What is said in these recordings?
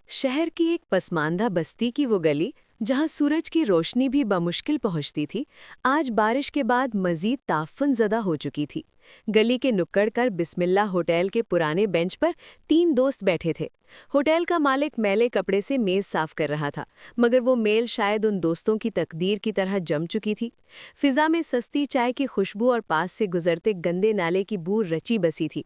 شہر کی ایک پسماندہ بستی کی وہ گلی جہاں سورج کی روشنی بھی بمشکل پہنچتی تھی، آج بارش کے بعد مزید تعفن زدہ ہو چکی تھی۔ گلی کے نکڑ کر بسم اللہ ہوٹل کے پرانے بینچ پر 3 دوست بیٹھے تھے۔ ہوٹل کا مالک میلے کپڑے سے میز صاف کر رہا تھا، مگر وہ میل شاید ان دوستوں کی تقدیر کی طرح جم چکی تھی۔ فضا میں سستی چائے کی خوشبو اور پاس سے گزرتے گندے نالے کی بو رچی بسی تھی۔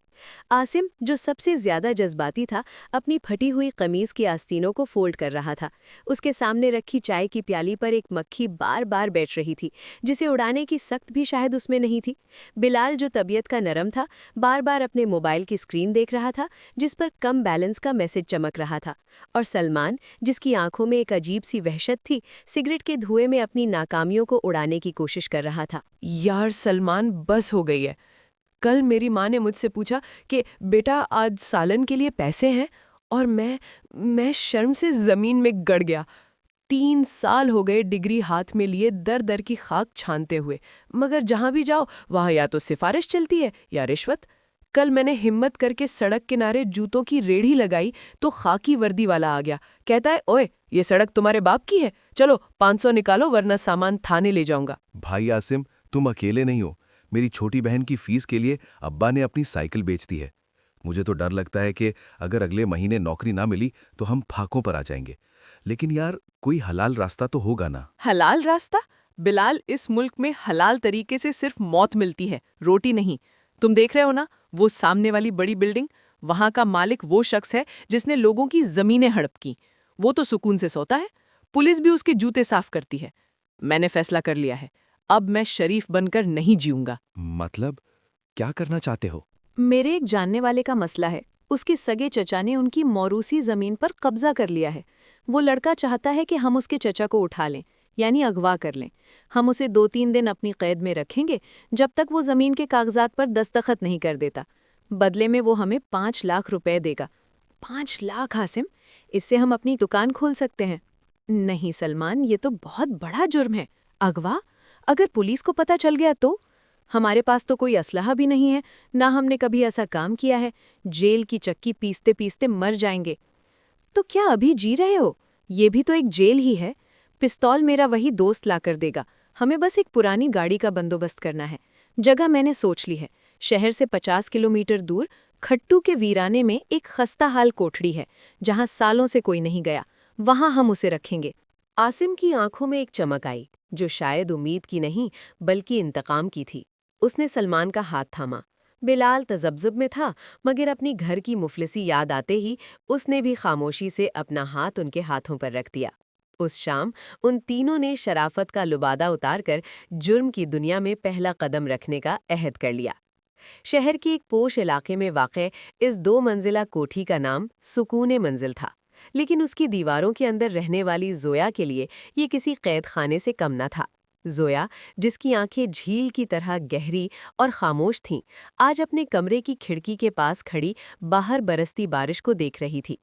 عاصم، جو سب سے زیادہ جذباتی تھا، اپنی پھٹی ہوئی قمیض کی آستینوں کو فولڈ کر رہا تھا۔ اس کے سامنے رکھی چائے کی پیالی پر ایک مکھی بار بار بیٹھ رہی تھی، جسے اڑانے کی سخت بھی شاید اس میں نہیں تھی۔ بلال، جو طبیعت کا نرم تھا، بار بار اپنے موبائل کی اسکرین دیکھ رہا تھا، جس پر کم بیلنس کا میسج چمک رہا تھا۔ اور سلمان، جس کی آنکھوں میں ایک عجیب سی وحشت تھی، سگریٹ کے دھوئے میں اپنی ناکامیوں کو اڑانے کی کوشش کر رہا تھا۔ یار سلمان، بس ہو گئی ہے۔ کل میری ماں نے مجھ سے پوچھا کہ بیٹا آج سالن کے لیے پیسے ہیں، اور میں شرم سے زمین میں گڑ گیا۔ 3 سال ہو گئے ڈگری ہاتھ میں لیے در در کی خاک چھانتے ہوئے، مگر جہاں بھی جاؤ وہاں یا تو سفارش چلتی ہے یا رشوت۔ کل میں نے ہمت کر کے سڑک کنارے جوتوں کی ریڑھی لگائی تو خاکی وردی والا آ گیا، کہتا ہے اوئے یہ سڑک تمہارے باپ کی ہے، چلو 500 نکالو ورنہ سامان تھانے لے جاؤں گا۔ بھائی عاصم، تم اکیلے نہیں ہو۔ میری چھوٹی بہن کی فیس کے لیے ابا نے اپنی سائیکل بیچ دی ہے۔ مجھے تو ڈر لگتا ہے کہ اگر اگلے مہینے نوکری نہ ملی تو ہم پھاقوں پر آ جائیں گے۔ لیکن یار، کوئی حلال راستہ تو ہوگا نا؟ حلال راستہ؟ بلال، اس ملک میں حلال طریقے سے صرف موت ملتی ہے، روٹی نہیں۔ تم دیکھ رہے ہو نا وہ سامنے والی بڑی بلڈنگ؟ وہاں کا مالک وہ شخص ہے جس نے لوگوں کی زمینیں ہڑپ کی۔ وہ تو سکون سے سوتا ہے، پولیس بھی اس کے جوتے صاف کرتی ہے۔ میں نے فیصلہ کر لیا ہے، اب میں شریف بن کر نہیں جیوں گا۔ مطلب کیا کرنا چاہتے ہو؟ میرے ایک جاننے والے کا مسئلہ ہے، اس کے سگے چچا نے ان کی موروثی زمین پر قبضہ کر لیا ہے۔ وہ لڑکا چاہتا ہے کہ ہم اس کے چچا کو اٹھا لیں، یعنی اغوا کر لیں۔ ہم اسے 2-3 دن اپنی قید میں رکھیں گے جب تک وہ زمین کے کاغذات پر دستخط نہیں کر دیتا۔ بدلے میں وہ ہمیں 5 لاکھ روپے دے گا۔ 5 لاکھ عاصم، اس سے ہم اپنی دکان کھول سکتے ہیں۔ نہیں سلمان، یہ تو بہت بڑا جرم ہے۔ اغوا؟ اگر پولیس کو پتہ چل گیا تو؟ ہمارے پاس تو کوئی اسلحہ بھی نہیں ہے، نہ ہم نے کبھی ایسا کام کیا ہے۔ جیل کی چکی پیستے پیستے مر جائیں گے۔ تو کیا ابھی جی رہے ہو؟ یہ بھی تو ایک جیل ہی ہے۔ پستول میرا وہی دوست لا کر دے گا، ہمیں بس ایک پرانی گاڑی کا بندوبست کرنا ہے۔ جگہ میں نے سوچ لی ہے، شہر سے 50 کلومیٹر دور کھٹو کے ویرانے میں ایک خستہ حال کوٹھڑی ہے، جہاں سالوں سے کوئی نہیں گیا، وہاں ہم اسے رکھیں گے۔ عاصم کی آنکھوں میں ایک چمک آئی، جو شاید امید کی نہیں بلکہ انتقام کی تھی۔ اس نے سلمان کا ہاتھ تھاما۔ بلال تذبذب میں تھا، مگر اپنی گھر کی مفلسی یاد آتے ہی اس نے بھی خاموشی سے اپنا ہاتھ ان کے ہاتھوں پر رکھ دیا۔ اس شام ان تینوں نے شرافت کا لبادہ اتار کر جرم کی دنیا میں پہلا قدم رکھنے کا عہد کر لیا۔ شہر کے ایک پوش علاقے میں واقع اس 2 منزلہ کوٹھی کا نام سکون منزل تھا، لیکن اس کی دیواروں کے اندر رہنے والی زویا کے لیے یہ کسی قید خانے سے کم نہ تھا۔ زویا، جس کی آنکھیں جھیل کی طرح گہری اور خاموش تھیں، آج اپنے کمرے کی کھڑکی کے پاس کھڑی باہر برستی بارش کو دیکھ رہی تھی۔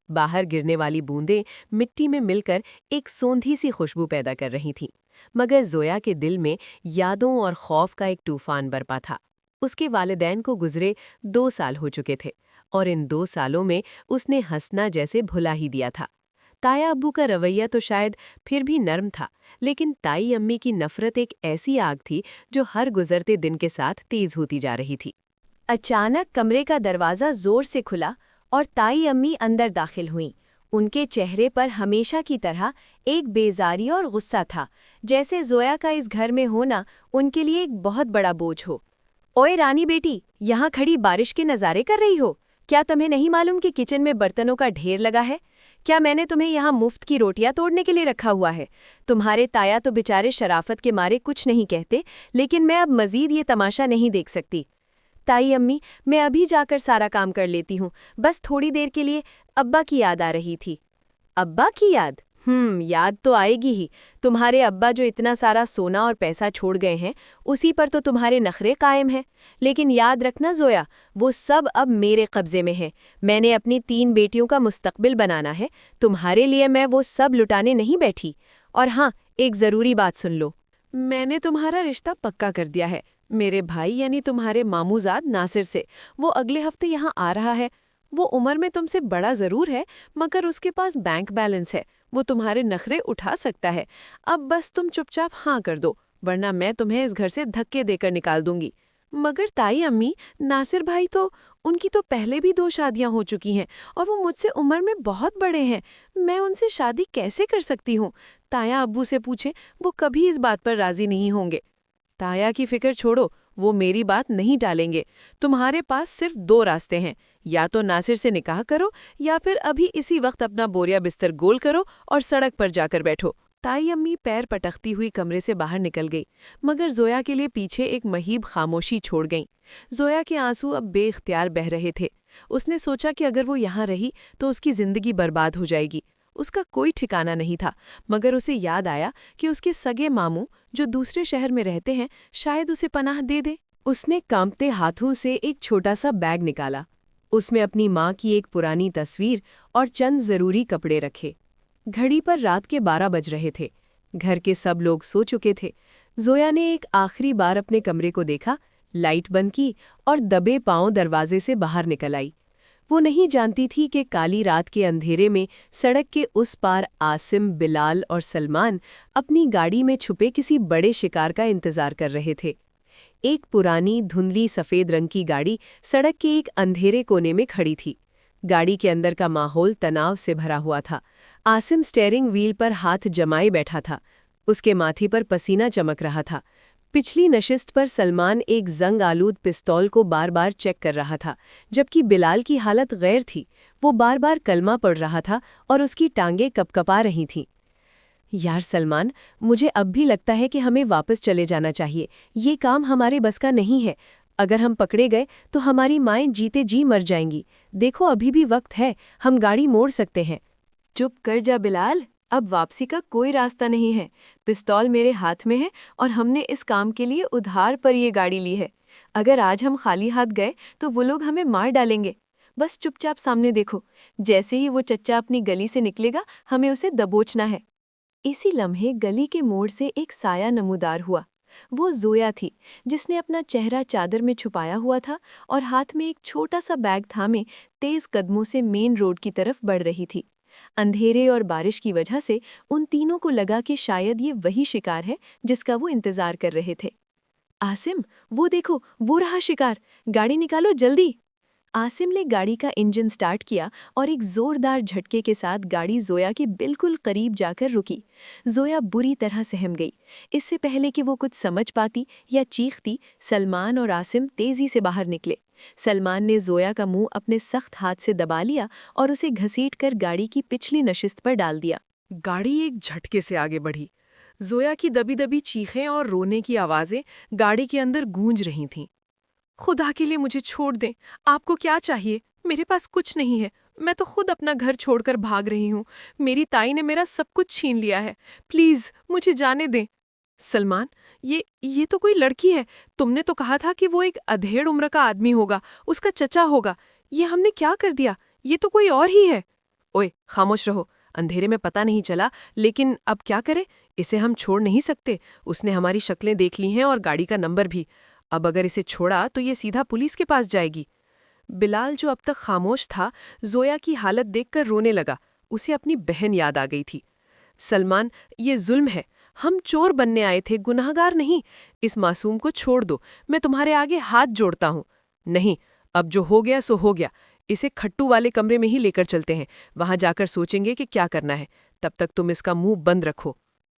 باہر گرنے والی بوندیں مٹی میں مل کر ایک سوندھی سی خوشبو پیدا کر رہی تھیں، مگر زویا کے دل میں یادوں اور خوف کا ایک طوفان برپا تھا۔ اس کے والدین کو گزرے 2 سال ہو چکے تھے، اور ان 2 سالوں میں اس نے ہنسنا جیسے بھلا ہی دیا تھا۔ تایا ابو کا رویہ تو شاید پھر بھی نرم تھا، لیکن تائی امی کی نفرت ایک ایسی آگ تھی جو ہر گزرتے دن کے ساتھ تیز ہوتی جا رہی تھی۔ اچانک کمرے کا دروازہ زور سے کھلا اور تائی امی اندر داخل ہوئیں۔ ان کے چہرے پر ہمیشہ کی طرح ایک بیزاری اور غصہ تھا، جیسے زویا کا اس گھر میں ہونا ان کے لیے ایک بہت بڑا بوجھ ہو۔ اوئے رانی بیٹی، یہاں کھڑی بارش کے نظارے کر رہی ہو؟ کیا تمہیں نہیں معلوم کہ کچن میں برتنوں کا ڈھیر لگا ہے؟ کیا میں نے تمہیں یہاں مفت کی روٹیاں توڑنے کے لیے رکھا ہوا ہے؟ تمہارے تایا تو بیچارے شرافت کے مارے کچھ نہیں کہتے، لیکن میں اب مزید یہ تماشا نہیں دیکھ سکتی۔ تائی امی، میں ابھی جا کر سارا کام کر لیتی ہوں، بس تھوڑی دیر کے لیے ابا کی یاد آ رہی تھی۔ ابا کی یاد؟ یاد تو آئے گی ہی۔ تمہارے ابا جو اتنا سارا سونا اور پیسہ چھوڑ گئے ہیں، اسی پر تو تمہارے نخرے قائم ہیں۔ لیکن یاد رکھنا زویا، وہ سب اب میرے قبضے میں ہے۔ میں نے اپنی 3 بیٹیوں کا مستقبل بنانا ہے، تمہارے لیے میں وہ سب لٹانے نہیں بیٹھی۔ اور ہاں، ایک ضروری بات سن لو۔ میں نے تمہارا رشتہ پکا کر دیا ہے، میرے بھائی یعنی تمہارے ماموزاد ناصر سے۔ وہ اگلے ہفتے یہاں آ رہا ہے۔ وہ عمر میں تم سے بڑا ضرور ہے مگر اس کے پاس بینک بیلنس ہے، وہ تمہارے نخرے اٹھا سکتا ہے۔ اب بس تم چپ چاپ ہاں کر دو ورنہ میں تمہیں اس گھر سے دھکے دے کر نکال دوں گی۔ مگر تائی امی، ناصر بھائی تو ان کی تو پہلے بھی 2 شادیاں ہو چکی ہیں اور وہ مجھ سے عمر میں بہت بڑے ہیں، میں ان سے شادی کیسے کر سکتی ہوں؟ تایا ابو سے پوچھیں، وہ کبھی اس بات پر راضی نہیں ہوں گے۔ تایا کی فکر چھوڑو، وہ میری بات نہیں ٹالیں گے۔ تمہارے پاس صرف 2 راستے ہیں، یا تو ناصر سے نکاح کرو یا پھر ابھی اسی وقت اپنا بوریا بستر گول کرو اور سڑک پر جا کر بیٹھو۔ تائی امی پیر پٹکتی ہوئی کمرے سے باہر نکل گئی، مگر زویا کے لیے پیچھے ایک مہیب خاموشی چھوڑ گئیں۔ زویا کے آنسو اب بے اختیار بہہ رہے تھے۔ اس نے سوچا کہ اگر وہ یہاں رہی تو اس کی زندگی برباد ہو جائے گی۔ اس کا کوئی ٹھکانہ نہیں تھا، مگر اسے یاد آیا کہ اس کے سگے ماموں جو دوسرے شہر میں رہتے ہیں شاید اسے پناہ دے دیں۔ اس نے کانپتے ہاتھوں سے ایک چھوٹا سا بیگ نکالا۔ اس میں اپنی ماں کی ایک پرانی تصویر اور چند ضروری کپڑے رکھے۔ گھڑی پر رات کے 12 بج رہے تھے۔ گھر کے سب لوگ سو چکے تھے۔ زویا نے ایک آخری بار اپنے کمرے کو دیکھا، لائٹ بند کی اور دبے پاؤں دروازے سے باہر نکل آئی۔ وہ نہیں جانتی تھی کہ کالی رات کے اندھیرے میں سڑک کے اس پار عاصم، بلال اور سلمان اپنی گاڑی میں چھپے کسی بڑے شکار کا انتظار کر رہے تھے۔ ایک پرانی دھندلی سفید رنگ کی گاڑی سڑک کے ایک اندھیرے کونے میں کھڑی تھی۔ گاڑی کے اندر کا ماحول تناؤ سے بھرا ہوا تھا۔ عاصم سٹیئرنگ وہیل پر ہاتھ جمائے بیٹھا تھا۔ اس کے ماتھے پر پسینہ چمک رہا تھا۔ پچھلی نشست پر سلمان ایک زنگ آلود پستول کو بار بار چیک کر رہا تھا، جبکہ بلال کی حالت غیر تھی۔ وہ بار بار کلمہ پڑھ رہا تھا اور اس کی ٹانگیں کپکپا رہی تھیں۔ یار سلمان، مجھے اب بھی لگتا ہے کہ ہمیں واپس چلے جانا چاہیے۔ یہ کام ہمارے بس کا نہیں ہے۔ اگر ہم پکڑے گئے تو ہماری مائیں جیتے جی مر جائیں گی۔ دیکھو ابھی بھی وقت ہے، ہم گاڑی موڑ سکتے ہیں۔ چپ کر جا بلال، اب واپسی کا کوئی راستہ نہیں ہے۔ پستول میرے ہاتھ میں ہے اور ہم نے اس کام کے لیے ادھار پر یہ گاڑی لی ہے۔ اگر آج ہم خالی ہاتھ گئے تو وہ لوگ ہمیں مار ڈالیں گے۔ بس چپ چاپ سامنے دیکھو، جیسے ہی وہ چچا اپنی گلی سے نکلے گا ہمیں اسے دبوچنا ہے۔ اسی لمحے گلی کے موڑ سے ایک سایہ نمودار ہوا۔ وہ زویا تھی، جس نے اپنا چہرہ چادر میں چھپایا ہوا تھا اور ہاتھ میں ایک چھوٹا سا بیگ تھامے تیز قدموں سے مین روڈ کی طرف بڑھ رہی تھی۔ اندھیرے اور بارش کی وجہ سے ان تینوں کو لگا کہ شاید یہ وہی شکار ہے جس کا وہ انتظار کر رہے تھے۔ عاصم، وہ دیکھو، وہ رہا شکار، گاڑی نکالو جلدی۔ عاصم نے گاڑی کا انجن سٹارٹ کیا اور ایک زوردار جھٹکے کے ساتھ گاڑی زویا کے بالکل قریب جا کر رکی۔ زویا بری طرح سہم گئی۔ اس سے پہلے کہ وہ کچھ سمجھ پاتی یا چیختی، سلمان اور عاصم تیزی سے باہر نکلے۔ سلمان نے زویا کا منہ اپنے سخت ہاتھ سے دبا لیا اور اسے گھسیٹ کر گاڑی کی پچھلی نشست پر ڈال دیا۔ گاڑی ایک جھٹکے سے آگے بڑھی۔ زویا کی دبی دبی چیخیں اور رونے کی آوازیں گاڑی کے اندر گونج رہی تھیں۔ خدا کے لیے مجھے چھوڑ دیں، آپ کو کیا چاہیے؟ میرے پاس کچھ نہیں ہے، میں تو خود اپنا گھر چھوڑ کر بھاگ رہی ہوں۔ میری تائی نے میرا سب کچھ چھین لیا ہے، پلیز مجھے جانے دیں۔ سلمان، یہ تو کوئی لڑکی ہے، تم نے تو کہا تھا کہ وہ ایک ادھیڑ عمر کا آدمی ہوگا، اس کا چچا ہوگا۔ یہ ہم نے کیا کر دیا؟ یہ تو کوئی اور ہی ہے۔ اوئے خاموش رہو، اندھیرے میں پتہ نہیں چلا، لیکن اب کیا کریں؟ اسے ہم چھوڑ نہیں سکتے، اس نے ہماری شکلیں دیکھ لی ہیں اور گاڑی کا نمبر بھی۔ اب اگر اسے چھوڑا تو یہ سیدھا پولیس کے پاس جائے گی۔ بلال جو اب تک خاموش تھا، زویا کی حالت دیکھ کر رونے لگا۔ اسے اپنی بہن یاد آ گئی تھی۔ سلمان، یہ ظلم ہے، ہم چور بننے آئے تھے، گناہگار نہیں۔ اس معصوم کو چھوڑ دو، میں تمہارے آگے ہاتھ جوڑتا ہوں۔ نہیں، اب جو ہو گیا سو ہو گیا۔ اسے کھٹو والے کمرے میں ہی لے کر چلتے ہیں، وہاں جا کر سوچیں گے کہ کیا کرنا ہے۔ تب تک تم اس کا منہ بند رکھو۔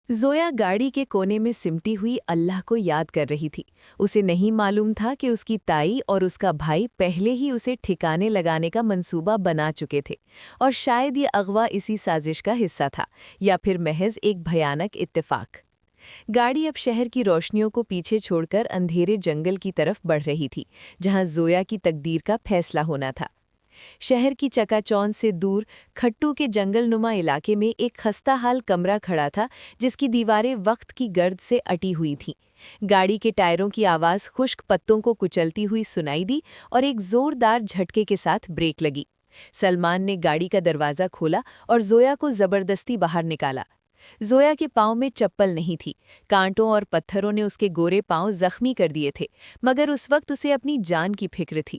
زویا گاڑی کے کونے میں سمٹی ہوئی اللہ کو یاد کر رہی تھی۔ اسے نہیں معلوم تھا کہ اس کی تائی اور اس کا بھائی پہلے ہی اسے ٹھکانے لگانے کا منصوبہ بنا چکے تھے، اور شاید یہ اغوا اسی سازش کا حصہ تھا، یا پھر محض ایک بھیانک اتفاق۔ گاڑی اب شہر کی روشنیوں کو پیچھے چھوڑ کر اندھیرے جنگل کی طرف بڑھ رہی تھی، جہاں زویا کی تقدیر کا فیصلہ ہونا تھا۔ شہر کی چکا چوند سے دور کھٹو کے جنگل نما علاقے میں ایک خستہ حال کمرہ کھڑا تھا، جس کی دیواریں وقت کی گرد سے اٹی ہوئی تھیں۔ گاڑی کے ٹائروں کی آواز خشک پتوں کو کچلتی ہوئی سنائی دی اور ایک زوردار جھٹکے کے ساتھ بریک لگی۔ سلمان نے گاڑی کا دروازہ کھولا اور زویا کو زبردستی باہر نکالا۔ زویا کے پاؤں میں چپل نہیں تھی، کانٹوں اور پتھروں نے اس کے گورے پاؤں زخمی کر دیے تھے، مگر اس وقت اسے اپنی جان کی فکر تھی۔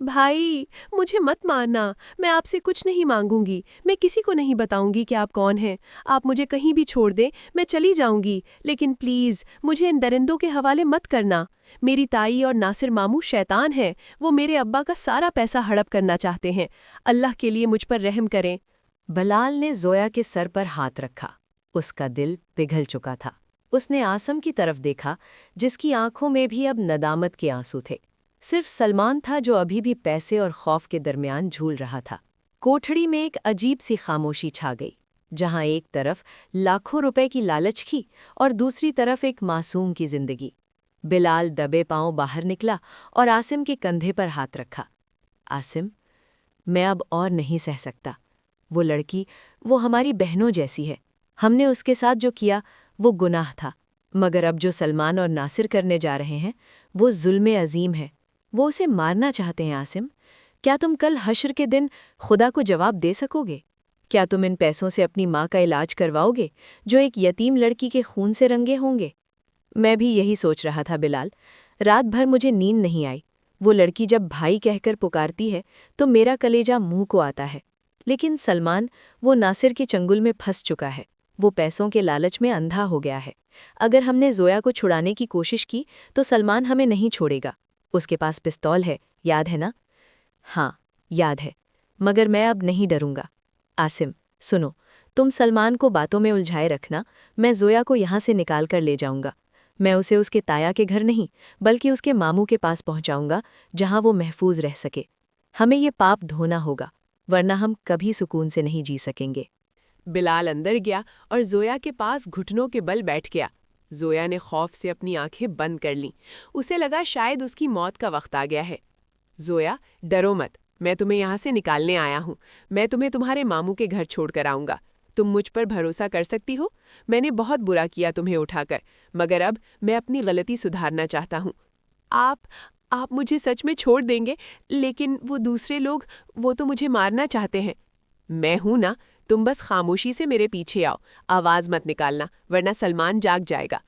بھائی مجھے مت مارنا، میں آپ سے کچھ نہیں مانگوں گی، میں کسی کو نہیں بتاؤں گی کہ آپ کون ہیں، آپ مجھے کہیں بھی چھوڑ دیں، میں چلی جاؤں گی، لیکن پلیز مجھے ان درندوں کے حوالے مت کرنا۔ میری تائی اور ناصر ماموں شیطان ہیں، وہ میرے ابا کا سارا پیسہ ہڑپ کرنا چاہتے ہیں، اللہ کے لیے مجھ پر رحم کریں۔ بلال نے زویا کے سر پر ہاتھ رکھا، اس کا دل پگھل چکا تھا۔ اس نے عاصم کی طرف دیکھا، جس کی آنکھوں میں بھی اب ندامت کے آنسو تھے۔ صرف سلمان تھا جو ابھی بھی پیسے اور خوف کے درمیان جھول رہا تھا۔ کوٹھڑی میں ایک عجیب سی خاموشی چھا گئی، جہاں ایک طرف لاکھوں روپے کی لالچ کی اور دوسری طرف ایک معصوم کی زندگی۔ بلال دبے پاؤں باہر نکلا اور عاصم کے کندھے پر ہاتھ رکھا۔ عاصم، میں اب اور نہیں سہ سکتا۔ وہ لڑکی، وہ ہماری بہنوں جیسی ہے، ہم نے اس کے ساتھ جو کیا وہ گناہ تھا، مگر اب جو سلمان اور ناصر کرنے جا رہے ہیں وہ ظلم عظیم ہے۔ وہ اسے مارنا چاہتے ہیں۔ عاصم، کیا تم کل حشر کے دن خدا کو جواب دے سکو گے؟ کیا تم ان پیسوں سے اپنی ماں کا علاج کرواؤ گے جو ایک یتیم لڑکی کے خون سے رنگے ہوں گے؟ میں بھی یہی سوچ رہا تھا بلال، رات بھر مجھے نیند نہیں آئی۔ وہ لڑکی جب بھائی کہہ کر پکارتی ہے تو میرا کلیجہ منہ کو آتا ہے، لیکن سلمان، وہ ناصر کے چنگل میں پھنس چکا ہے، وہ پیسوں کے لالچ میں اندھا ہو گیا ہے۔ اگر ہم نے زویا کو چھڑانے کی کوشش کی تو سلمان ہمیں نہیں چھوڑے گا۔ اس کے پاس پستول ہے، یاد ہے نا؟ ہاں، یاد ہے، مگر میں اب نہیں ڈروں گا۔ عاصم، سنو، تم سلمان کو باتوں میں الجھائے رکھنا، میں زویا کو یہاں سے نکال کر لے جاؤں گا۔ میں اسے اس کے تایا کے گھر نہیں بلکہ اس کے ماموں کے پاس پہنچاؤں گا، جہاں وہ محفوظ رہ سکے۔ ہمیں یہ پاپ دھونا ہوگا، ورنہ ہم کبھی سکون سے نہیں جی سکیں گے۔ بلال اندر گیا اور زویا کے پاس گھٹنوں کے بل بیٹھ گیا۔ زویا نے خوف سے اپنی آنکھیں بند کر لیں، اسے لگا شاید اس کی موت کا وقت آ گیا ہے۔ زویا، ڈرو مت، میں تمہیں یہاں سے نکالنے آیا ہوں، میں تمہیں تمہارے ماموں کے گھر چھوڑ کر آؤں گا، تم مجھ پر بھروسہ کر سکتی ہو۔ میں نے بہت برا کیا تمہیں اٹھا کر، مگر اب میں اپنی غلطی سدھارنا چاہتا ہوں۔ آپ مجھے سچ میں چھوڑ دیں گے؟ لیکن وہ دوسرے لوگ، وہ تو مجھے مارنا چاہتے ہیں۔ میں ہوں نا، تم بس خاموشی سے میرے پیچھے آؤ، آواز مت نکالنا ورنہ سلمان جاگ جائے گا۔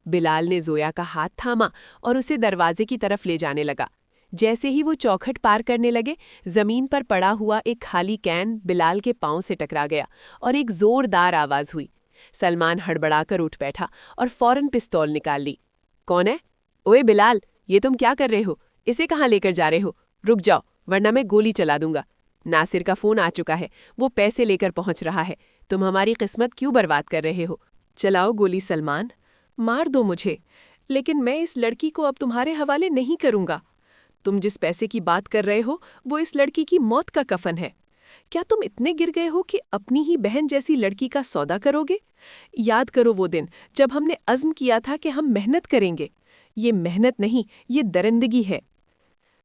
بلال نے زویا کا ہاتھ تھاما اور اسے دروازے کی طرف لے جانے لگا۔ جیسے ہی وہ چوکھٹ پار کرنے لگے، زمین پر پڑا ہوا ایک خالی کین بلال کے پاؤں سے ٹکرا گیا اور ایک زوردار آواز ہوئی۔ سلمان ہڑبڑا کر اٹھ بیٹھا اور فوراً پستول نکال لی۔ کون ہے؟ اوئے بلال، یہ تم کیا کر رہے ہو؟ اسے کہاں لے کر جا رہے ہو؟ رک جاؤ ورنہ میں گولی چلا دوں گا۔ ناصر کا فون آ چکا ہے، وہ پیسے لے کر پہنچ رہا ہے، تم ہماری قسمت کیوں برباد کر رہے ہو؟ چلاؤ گولی سلمان، مار دو مجھے، لیکن میں اس لڑکی کو اب تمہارے حوالے نہیں کروں گا۔ تم جس پیسے کی بات کر رہے ہو وہ اس لڑکی کی موت کا کفن ہے۔ کیا تم اتنے گر گئے ہو کہ اپنی ہی بہن جیسی لڑکی کا سودا کرو گے؟ یاد کرو وہ دن جب ہم نے عزم کیا تھا کہ ہم محنت کریں گے۔ یہ محنت نہیں، یہ درندگی ہے۔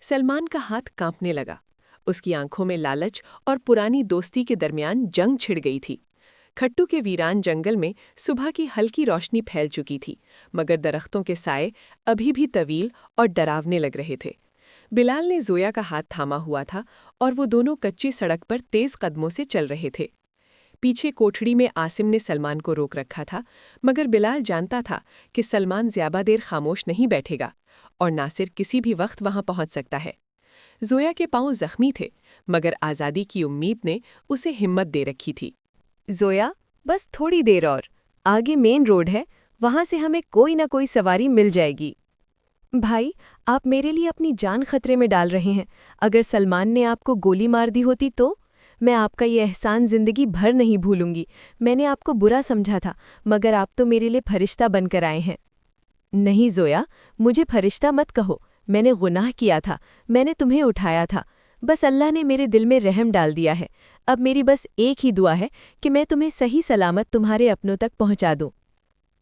سلمان کا ہاتھ کانپنے لگا، اس کی آنکھوں میں لالچ اور پرانی دوستی کے درمیان جنگ چھڑ گئی تھی۔ کھٹو کے ویران جنگل میں صبح کی ہلکی روشنی پھیل چکی تھی، مگر درختوں کے سائے ابھی بھی طویل اور ڈراونے لگ رہے تھے۔ بلال نے زویا کا ہاتھ تھاما ہوا تھا اور وہ دونوں کچی سڑک پر تیز قدموں سے چل رہے تھے۔ پیچھے کوٹھڑی میں عاصم نے سلمان کو روک رکھا تھا، مگر بلال جانتا تھا کہ سلمان زیادہ دیر خاموش نہیں بیٹھے گا اور ناصر کسی بھی وقت وہاں پہنچ سکتا ہے۔ زویا کے پاؤں زخمی تھے، مگر آزادی کی امید نے اسے ہمت دے رکھی تھی۔ زویا، بس تھوڑی دیر اور، آگے مین روڈ ہے، وہاں سے ہمیں کوئی نہ کوئی سواری مل جائے گی۔ بھائی، آپ میرے لیے اپنی جان خطرے میں ڈال رہے ہیں۔ اگر سلمان نے آپ کو گولی مار دی ہوتی تو؟ میں آپ کا یہ احسان زندگی بھر نہیں بھولوں گی۔ میں نے آپ کو برا سمجھا تھا، مگر آپ تو میرے لیے فرشتہ بن کر آئے ہیں۔ نہیں زویا، مجھے فرشتہ مت کہو، میں نے گناہ کیا تھا، میں نے تمہیں اٹھایا تھا، بس اللہ نے میرے دل میں رحم ڈال دیا ہے۔ اب میری بس ایک ہی دعا ہے کہ میں تمہیں صحیح سلامت تمہارے اپنوں تک پہنچا دوں۔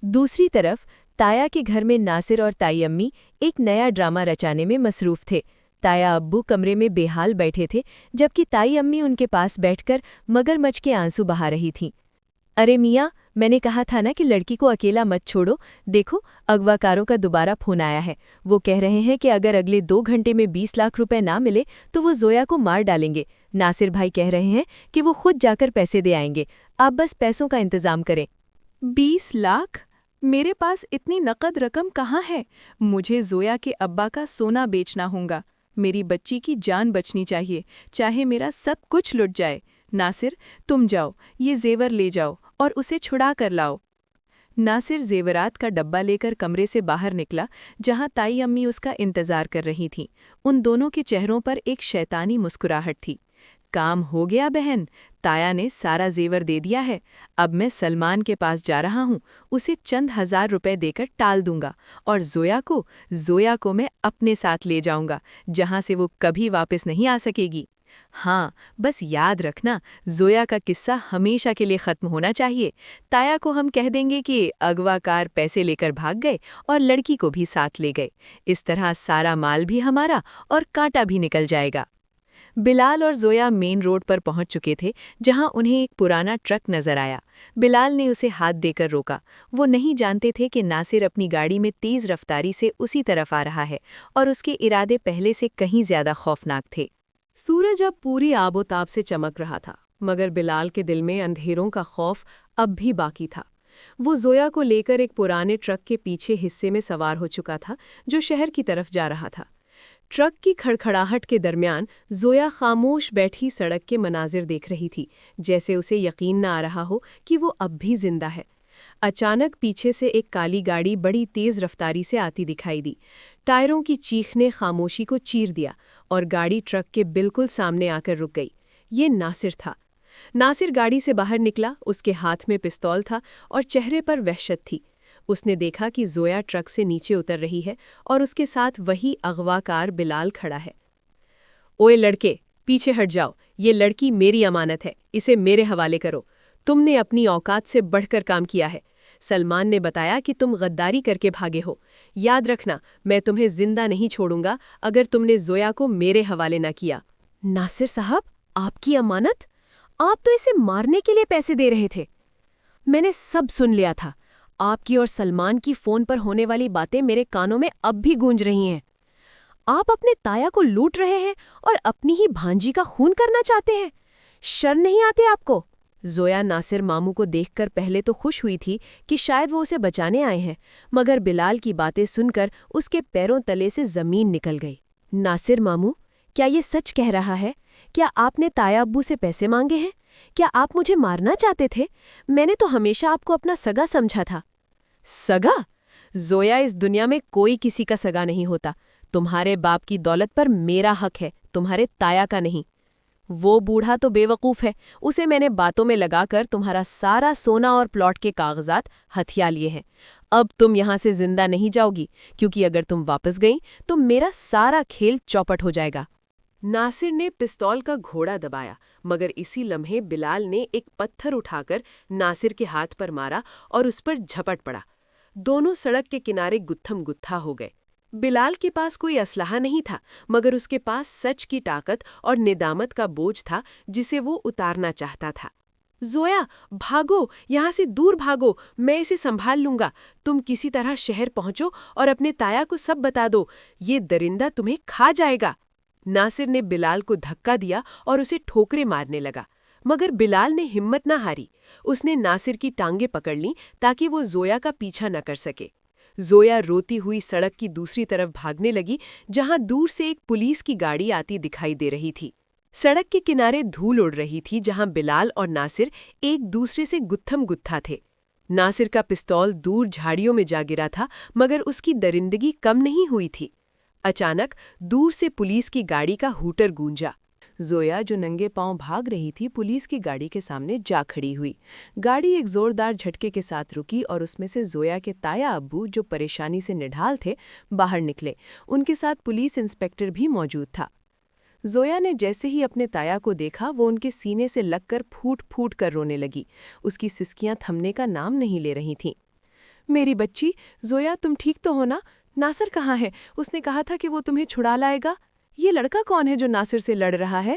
دوسری طرف تایا کے گھر میں ناصر اور تائی امی ایک نیا ڈرامہ رچانے میں مصروف تھے۔ تایا ابو کمرے میں بے حال بیٹھے تھے، جبکہ تائی امی ان کے پاس بیٹھ کر مگر مچھ کے آنسو بہا رہی تھیں۔ ارے میاں، میں نے کہا تھا نا کہ لڑکی کو اکیلا مت چھوڑو، دیکھو اغوا کاروں کا دوبارہ فون آیا ہے۔ وہ کہہ رہے ہیں کہ اگر اگلے 2 گھنٹے میں 20 لاکھ روپے نہ ملے تو وہ زویا کو مار ڈالیں گے۔ ناصر بھائی کہہ رہے ہیں کہ وہ خود جا کر پیسے دے آئیں گے، آپ بس پیسوں کا انتظام کریں۔ 20 لاکھ؟ میرے پاس اتنی نقد رقم کہاں ہے؟ مجھے زویا کے ابا کا سونا بیچنا ہوگا۔ میری بچی کی جان بچنی چاہیے، چاہے میرا سب کچھ لٹ جائے۔ ناصر، تم جاؤ، یہ زیور لے جاؤ اور اسے چھڑا کر لاؤ۔ ناصر زیورات کا ڈبہ لے کر کمرے سے باہر نکلا، جہاں تائی امی اس کا انتظار کر رہی تھیں۔ ان دونوں کے چہروں پر ایک شیطانی مسکراہٹ تھی۔ کام ہو گیا بہن، تایا نے سارا زیور دے دیا ہے۔ اب میں سلمان کے پاس جا رہا ہوں، اسے چند ہزار روپے دے کر ٹال دوں گا، اور زویا کو میں اپنے ساتھ لے جاؤں گا، جہاں سے وہ کبھی واپس نہیں آ سکے گی۔ ہاں، بس یاد رکھنا، زویا کا قصہ ہمیشہ کے لیے ختم ہونا چاہیے۔ تایا کو ہم کہہ دیں گے کہ اغوا کار پیسے لے کر بھاگ گئے اور لڑکی کو بھی ساتھ لے گئے۔ اس طرح سارا مال بھی ہمارا اور کانٹا بھی نکل جائے گا۔ بلال اور زویا مین روڈ پر پہنچ چکے تھے، جہاں انہیں ایک پرانا ٹرک نظر آیا۔ بلال نے اسے ہاتھ دے کر روکا۔ وہ نہیں جانتے تھے کہ ناصر اپنی گاڑی میں تیز رفتاری سے اسی طرف آ رہا ہے، اور اس کے ارادے پہلے سے کہیں زیادہ خوفناک تھے۔ سورج اب پوری آب و تاب سے چمک رہا تھا، مگر بلال کے دل میں اندھیروں کا خوف اب بھی باقی تھا۔ وہ زویا کو لے کر ایک پرانے ٹرک کے پیچھے حصے میں سوار ہو چکا تھا، جو شہر کی طرف جا رہا تھا۔ ٹرک کی کھڑکھڑاہٹ کے درمیان زویا خاموش بیٹھی سڑک کے مناظر دیکھ رہی تھی، جیسے اسے یقین نہ آ رہا ہو کہ وہ اب بھی زندہ ہے۔ اچانک پیچھے سے ایک کالی گاڑی بڑی تیز رفتاری سے آتی دکھائی دی۔ ٹائروں کی چیخ نے خاموشی کو چیر دیا، اور گاڑی ٹرک کے بالکل سامنے آ کر رک گئی۔ یہ ناصر تھا۔ ناصر گاڑی سے باہر نکلا، اس کے ہاتھ میں پستول تھا اور چہرے پر وحشت تھی۔ اس نے دیکھا کہ زویا ٹرک سے نیچے اتر رہی ہے، اور اس کے ساتھ وہی اغوا کار بلال کھڑا ہے۔ اوئے لڑکے، پیچھے ہٹ جاؤ، یہ لڑکی میری امانت ہے، اسے میرے حوالے کرو۔ تم نے اپنی اوقات سے بڑھ کر کام کیا ہے۔ سلمان نے بتایا کہ تم غداری کر کے بھاگے ہو۔ یاد رکھنا، میں تمہیں زندہ نہیں چھوڑوں گا اگر تم نے زویا کو میرے حوالے نہ کیا۔ ناصر صاحب، آپ کی امانت؟ آپ تو اسے مارنے کے لیے پیسے دے رہے تھے۔ میں نے سب سن لیا تھا۔ آپ کی اور سلمان کی فون پر ہونے والی باتیں میرے کانوں میں اب بھی گونج رہی ہیں۔ آپ اپنے تایا کو لوٹ رہے ہیں اور اپنی ہی بھانجی کا خون کرنا چاہتے ہیں۔ شرم نہیں آتے آپ کو؟ زویا ناصر ماموں کو دیکھ کر پہلے تو خوش ہوئی تھی کہ شاید وہ اسے بچانے آئے ہیں، مگر بلال کی باتیں سن کر اس کے پیروں تلے سے زمین نکل گئی۔ ناصر ماموں، کیا یہ سچ کہہ رہا ہے؟ کیا آپ نے تایا ابو سے پیسے مانگے ہیں؟ کیا آپ مجھے مارنا چاہتے تھے؟ میں نے تو ہمیشہ آپ کو اپنا سگا سمجھا تھا۔ سگا؟ زویا، اس دنیا میں کوئی کسی کا سگا نہیں ہوتا۔ تمہارے باپ کی دولت پر میرا حق ہے، تمہارے تایا کا نہیں۔ وہ بوڑھا تو بے وقوف ہے، اسے میں نے باتوں میں لگا کر تمہارا سارا سونا اور پلاٹ کے کاغذات ہتھیا لیے ہیں۔ اب تم یہاں سے زندہ نہیں جاؤ گی، کیونکہ اگر تم واپس گئیں تو میرا سارا کھیل چوپٹ ہو جائے گا۔ ناصر نے پستول کا گھوڑا دبایا، مگر اسی لمحے بلال نے ایک پتھر اٹھا کر ناصر کے ہاتھ پر مارا اور اس پر جھپٹ پڑا۔ دونوں سڑک کے کنارے گتھم گتھا ہو گئے۔ بلال کے پاس کوئی اسلحہ نہیں تھا، مگر اس کے پاس سچ کی طاقت اور ندامت کا بوجھ تھا جسے وہ اتارنا چاہتا تھا۔ زویا، بھاگو، یہاں سے دور بھاگو، میں اسے سنبھال لوں گا۔ تم کسی طرح شہر پہنچو اور اپنے تایا کو سب بتا دو، یہ درندہ تمہیں کھا جائے گا۔ ناصر نے بلال کو دھکا دیا اور اسے ٹھوکریں مارنے لگا، مگر بلال نے ہمت نہ ہاری۔ اس نے ناصر کی ٹانگیں پکڑ لیں تاکہ وہ زویا کا پیچھا نہ کر سکے۔ زویا روتی ہوئی سڑک کی دوسری طرف بھاگنے لگی، جہاں دور سے ایک پولیس کی گاڑی آتی دکھائی دے رہی تھی۔ سڑک کے کنارے دھول اڑ رہی تھی، جہاں بلال اور ناصر ایک دوسرے سے گتھم گتھا تھے۔ ناصر کا پستول دور جھاڑیوں میں جا گرا تھا، مگر اس کی درندگی کم نہیں ہوئی تھی۔ اچانک دور سے پولیس کی گاڑی کا ہوٹر گونجا۔ زویا، جو ننگے پاؤں بھاگ رہی تھی، پولیس کی گاڑی کے سامنے جا کھڑی ہوئی۔ گاڑی ایک زوردار جھٹکے کے ساتھ رکی اور اس میں سے زویا کے تایا ابو، جو پریشانی سے نڈھال تھے، باہر نکلے۔ ان کے ساتھ پولیس انسپکٹر بھی موجود تھا۔ زویا نے جیسے ہی اپنے تایا کو دیکھا، وہ ان کے سینے سے لگ کر پھوٹ پھوٹ کر رونے لگی۔ اس کی سسکیاں تھمنے کا نام نہیں لے رہی تھیں۔ میری بچی زویا، تم ٹھیک تو ہو نا؟ ناصر کہاں ہے؟ اس نے کہا تھا کہ وہ تمہیں چھڑا لائے گا۔ یہ لڑکا کون ہے جو ناصر سے لڑ رہا ہے؟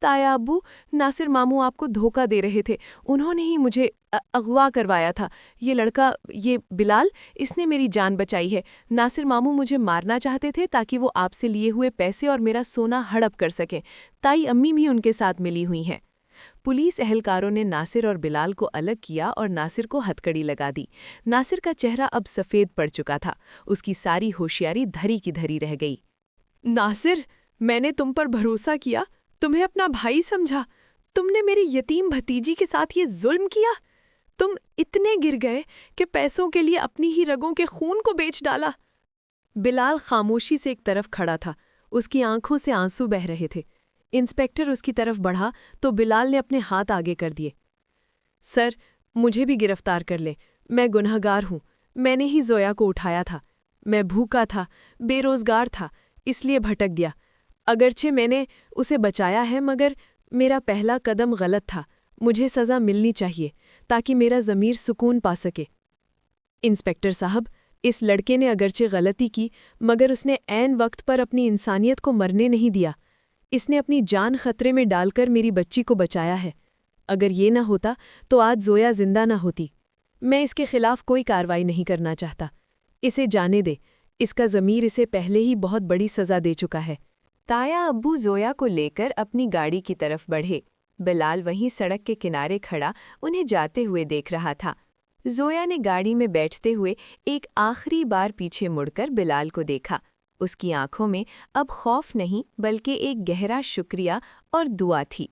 تایا ابو، ناصر ماموں آپ کو دھوکہ دے رہے تھے، انہوں نے ہی مجھے اغوا کروایا تھا۔ یہ لڑکا، یہ بلال، اس نے میری جان بچائی ہے۔ ناصر ماموں مجھے مارنا چاہتے تھے تاکہ وہ آپ سے لیے ہوئے پیسے اور میرا سونا ہڑپ کر سکیں۔ تائی امی بھی ان کے ساتھ ملی ہوئی ہیں۔ پولیس اہلکاروں نے ناصر اور بلال کو الگ کیا اور ناصر کو ہتکڑی لگا دی۔ ناصر کا چہرہ اب سفید پڑ چکا تھا، اس کی ساری ہوشیاری دھری کی دھری رہ گئی۔ ناصر، میں نے تم پر بھروسہ کیا، تمہیں اپنا بھائی سمجھا، تم نے میری یتیم بھتیجی کے ساتھ یہ ظلم کیا۔ تم اتنے گر گئے کہ پیسوں کے لیے اپنی ہی رگوں کے خون کو بیچ ڈالا۔ بلال خاموشی سے ایک طرف کھڑا تھا، اس کی آنکھوں سے آنسو بہہ رہے تھے۔ انسپیکٹر اس کی طرف بڑھا تو بلال نے اپنے ہاتھ آگے کر دیے۔ سر، مجھے بھی گرفتار کر لیں، میں گنہگار ہوں، میں نے ہی زویا کو اٹھایا تھا، میں بھوکا تھا، بے روزگار تھا، اس لیے بھٹک گیا۔ اگرچہ میں نے اسے بچایا ہے مگر میرا پہلا قدم غلط تھا، مجھے سزا ملنی چاہیے تاکہ میرا ضمیر سکون پا سکے۔ انسپیکٹر صاحب، اس لڑکے نے اگرچہ غلطی کی مگر اس نے عین وقت پر اپنی انسانیت کو مرنے نہیں دیا۔ اس نے اپنی جان خطرے میں ڈال کر میری بچی کو بچایا ہے۔ اگر یہ نہ ہوتا تو آج زویا زندہ نہ ہوتی۔ میں اس کے خلاف کوئی کارروائی نہیں کرنا چاہتا۔ اسے جانے دے، اس کا ضمیر اسے پہلے ہی بہت بڑی سزا دے چکا ہے۔ تایا ابو زویا کو لے کر اپنی گاڑی کی طرف بڑھے۔ بلال وہیں سڑک کے کنارے کھڑا انہیں جاتے ہوئے دیکھ رہا تھا۔ زویا نے گاڑی میں بیٹھتے ہوئے ایک آخری بار پیچھے مڑ کر بلال کو دیکھا۔ اس کی آنکھوں میں اب خوف نہیں بلکہ ایک گہرا شکریہ اور دعا تھی۔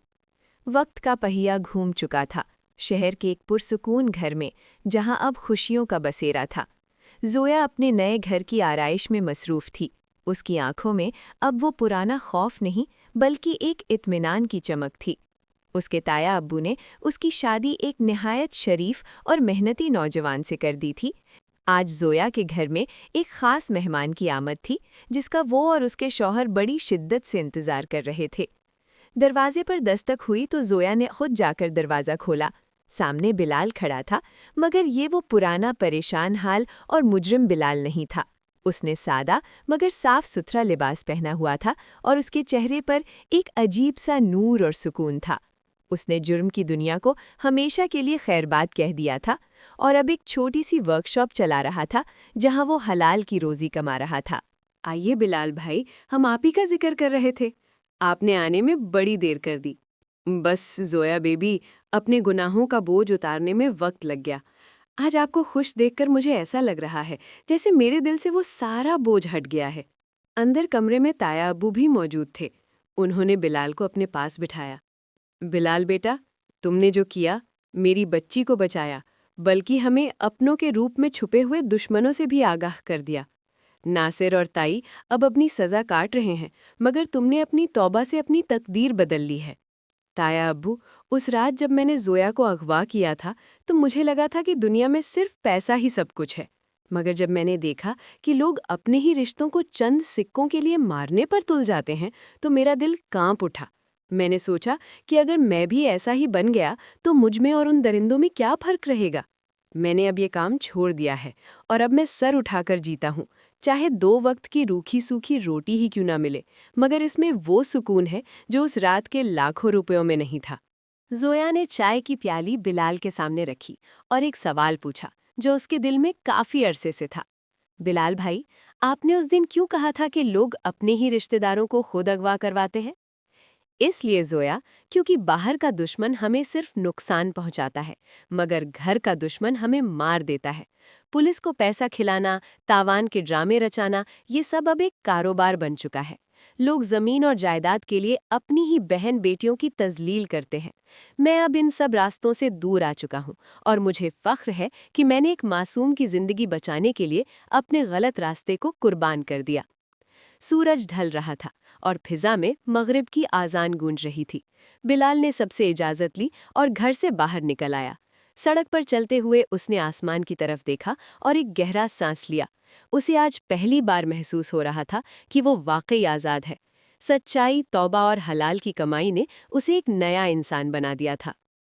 وقت کا پہیہ گھوم چکا تھا، شہر کے ایک پرسکون گھر میں جہاں اب خوشیوں کا بسیرا تھا۔ زویا اپنے نئے گھر کی آرائش میں مصروف تھی۔ اس کی آنکھوں میں اب وہ پرانا خوف نہیں بلکہ ایک اطمینان کی چمک تھی۔ اس کے تایا ابو نے اس کی شادی ایک نہایت شریف اور محنتی نوجوان سے کر دی تھی۔ آج زویا کے گھر میں ایک خاص مہمان کی آمد تھی جس کا وہ اور اس کے شوہر بڑی شدت سے انتظار کر رہے تھے۔ دروازے پر دستک ہوئی تو زویا نے خود جا کر دروازہ کھولا۔ سامنے بلال کھڑا تھا مگر یہ وہ پرانا پریشان حال اور مجرم بلال نہیں تھا۔ اس نے سادہ مگر صاف ستھرا لباس پہنا ہوا تھا اور اس کے چہرے پر ایک عجیب سا نور اور سکون تھا۔ اس نے جرم کی دنیا کو ہمیشہ کے لیے خیر بات کہہ دیا تھا اور اب ایک چھوٹی سی ورک شاپ چلا رہا تھا جہاں وہ حلال کی روزی کما رہا تھا۔ آئیے بلال بھائی، ہم آپ ہی کا ذکر کر رہے تھے، آپ نے آنے میں بڑی دیر کر دی۔ بس زویا بیبی، اپنے گناہوں کا بوجھ اتارنے میں وقت لگ گیا۔ آج آپ کو خوش دیکھ کر مجھے ایسا لگ رہا ہے جیسے میرے دل سے وہ سارا بوجھ ہٹ گیا ہے۔ اندر کمرے میں تایا ابو بھی موجود تھے۔ انہوں نے بلال کو اپنے پاس بٹھایا۔ بلال بیٹا، تم نے جو کیا، میری بچی کو بچایا، بلکہ ہمیں اپنوں کے روپ میں چھپے ہوئے دشمنوں سے بھی آگاہ کر دیا۔ ناصر اور تائی اب اپنی سزا کاٹ رہے ہیں مگر تم نے اپنی توبہ سے اپنی تقدیر بدل لی ہے۔ تایا ابو، اس رات جب میں نے زویا کو اغوا کیا تھا تو مجھے لگا تھا کہ دنیا میں صرف پیسہ ہی سب کچھ ہے، مگر جب میں نے دیکھا کہ لوگ اپنے ہی رشتوں کو چند سکوں کے لیے مارنے پر تل جاتے ہیں تو میرا دل کانپ اٹھا۔ میں نے سوچا کہ اگر میں بھی ایسا ہی بن گیا تو مجھ میں اور ان درندوں میں کیا فرق رہے گا۔ میں نے اب یہ کام چھوڑ دیا ہے اور اب میں سر اٹھا کر جیتا ہوں، چاہے 2 وقت کی روکھی سوکھی روٹی ہی کیوں نہ ملے، مگر اس میں وہ سکون ہے جو اس رات کے لاکھوں روپیوں میں نہیں تھا۔ زویا نے چائے کی پیالی بلال کے سامنے رکھی اور ایک سوال پوچھا جو اس کے دل میں کافی عرصے سے تھا۔ بلال بھائی، آپ نے اس دن کیوں کہا تھا کہ لوگ اپنے ہی رشتہ داروں کو خود اغوا کرواتے ہیں؟ اس لیے زویا، کیونکہ باہر کا دشمن ہمیں صرف نقصان پہنچاتا ہے مگر گھر کا دشمن ہمیں مار دیتا ہے۔ پولیس کو پیسہ کھلانا، تاوان کے ڈرامے رچانا، یہ سب اب ایک کاروبار بن چکا ہے۔ لوگ زمین اور جائیداد کے لیے اپنی ہی بہن بیٹیوں کی تذلیل کرتے ہیں۔ میں اب ان سب راستوں سے دور آ چکا ہوں اور مجھے فخر ہے کہ میں نے ایک معصوم کی زندگی بچانے کے لیے اپنے غلط راستے کو قربان کر دیا۔ سورج ڈھل رہا تھا اور فضا میں مغرب کی آذان گونج رہی تھی۔ بلال نے سب سے اجازت لی اور گھر سے باہر نکل آیا۔ سڑک پر چلتے ہوئے اس نے آسمان کی طرف دیکھا اور ایک گہرا سانس لیا۔ اسے آج پہلی بار محسوس ہو رہا تھا کہ وہ واقعی آزاد ہے۔ سچائی، توبہ اور حلال کی کمائی نے اسے ایک نیا انسان بنا دیا تھا۔